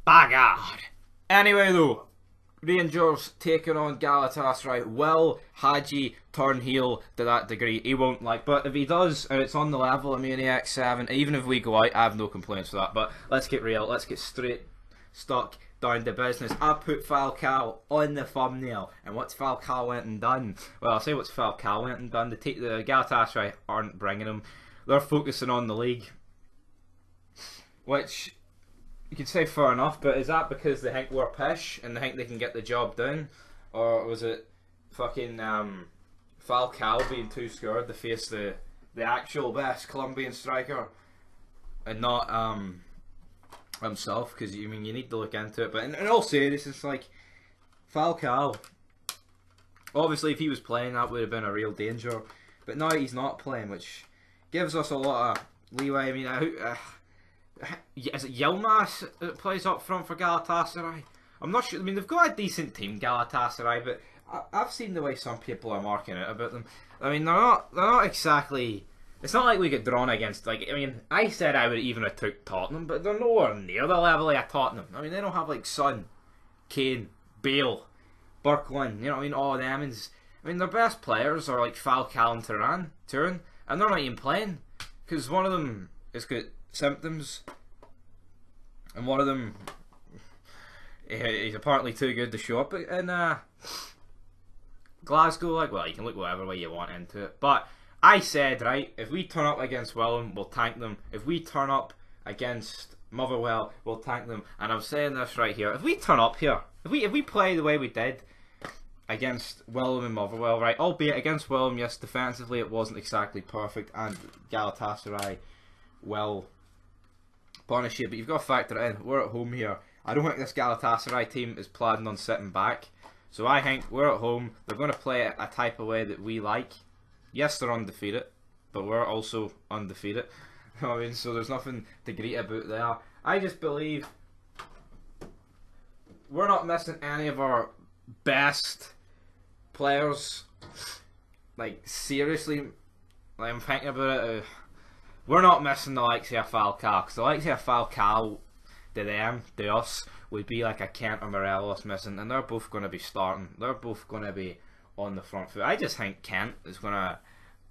Bagard. Anyway though, Rangers taking on Galatasaray. Will Hadji turn heel to that degree? He won't, but if he does, and it's on the level of me and the X7, even if we go out, I have no complaints for that. But let's get real, let's get stuck down to business. I put Falcao on the thumbnail, and what's Falcao went and done? Well, I'll say what's Falcao went and done. The Galatasaray aren't bringing him. They're focusing on the league, which you could say fair enough, but is that because they think we're pish and they think they can get the job done? Or was it fucking Falcao being too scared to face the actual best Colombian striker and not himself? Because, you need to look into it. But in all seriousness, it's like, Falcao, obviously if he was playing that would have been a real danger, but now he's not playing, which gives us a lot of leeway. Is it Yilmaz that plays up front for Galatasaray? I'm not sure. They've got a decent team, Galatasaray, but I've seen the way some people are marking it about them. They're not exactly. It's not like we get drawn against. I said I would even have took Tottenham, but they're nowhere near the level of Tottenham. They don't have Son, Kane, Bale, Bergwijn. All of them. And their best players are Falcao and Turan, and they're not even playing because one of them has got symptoms, and one of them, he's apparently too good to show up in Glasgow. Well, you can look whatever way you want into it, but I said, right, if we turn up against Willem, we'll tank them. If we turn up against Motherwell, we'll tank them. And I'm saying this right here, if we turn up here, if we play the way we did against Willem and Motherwell, right, albeit against Willem, yes, defensively it wasn't exactly perfect, and Galatasaray will punish you, but you've got to factor it in. We're at home here. I don't think this Galatasaray team is planning on sitting back, so I think we're at home. They're going to play a type of way that we like. Yes, they're undefeated, but we're also undefeated. So there's nothing to greet about there. I just believe we're not missing any of our best players. Seriously, I'm thinking about it. We're not missing the likes of Falcao, because the likes of Falcao to us, would be like a Kent or Morelos missing, and they're both going to be starting. They're both going to be on the front foot. I just think Kent is going to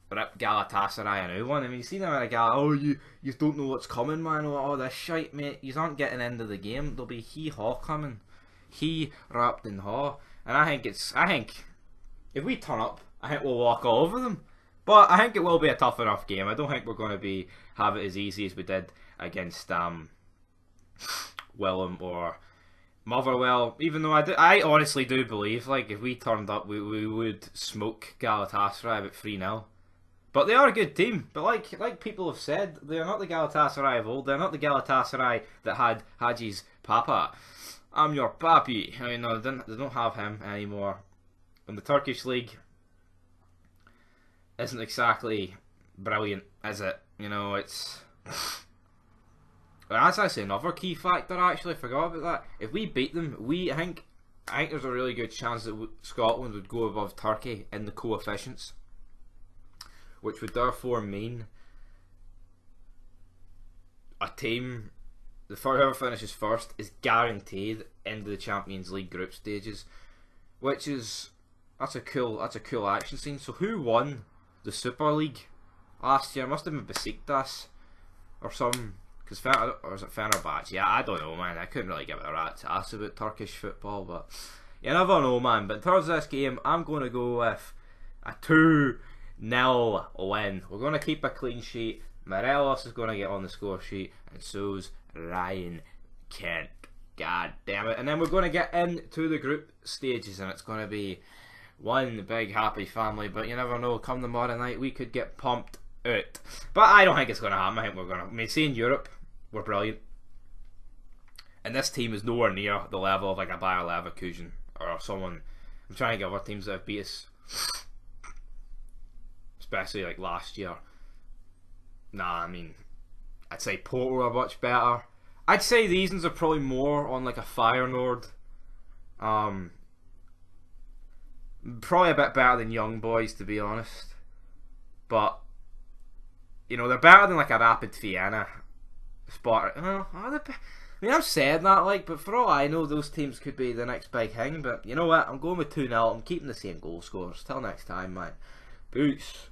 rip Galatasaray a new one. You see them at a you don't know what's coming, man. Oh, this shite, mate. You aren't getting into the game. There'll be hee-haw coming. He wrapped in haw. And I think if we turn up, I think we'll walk all over them. But I think it will be a tough enough game. I don't think we're going to have it as easy as we did against Willem or Motherwell. Even though I honestly do believe, if we turned up, we would smoke Galatasaray about 3-0. But they are a good team. But like people have said, they are not the Galatasaray of old. They're not the Galatasaray that had Hadji's papa. I'm your papi. No, they don't have him anymore. And the Turkish league isn't exactly brilliant, is it? It's... That's actually another key factor. I actually forgot about that. If we beat them, I think there's a really good chance that Scotland would go above Turkey in the coefficients, which would therefore mean a team, whoever finishes first, is guaranteed into the Champions League group stages, which is that's a cool action scene. So who won the Super League last year? It must have been Besiktas or some, or is it Fenerbahce? Yeah, I don't know, man. I couldn't really give it a rat's ass about Turkish football, but you never know, man. But in terms of this game, I'm going to go with a 2-0 win. We're going to keep a clean sheet. Morelos is going to get on the score sheet, and so's Ryan Kent. God damn it. And then we're going to get into the group stages, and it's going to be one big happy family. But you never know, come tomorrow night we could get pumped out. But I don't think it's going to happen. I think we're going to... see, in Europe, we're brilliant. And this team is nowhere near the level of a Bayer Leverkusen or someone. I'm trying to get other teams that have beat us, especially last year. Nah, I'd say Porto are much better. I'd say these ones are probably more on a Feyenoord. Probably a bit better than Young Boys, to be honest. But they're better than a Rapid Vienna spot. I mean, I'm saying that, like, but for all I know, those teams could be the next big thing. But you know what? I'm going with 2-0. I'm keeping the same goal scores. Till next time, man. Peace.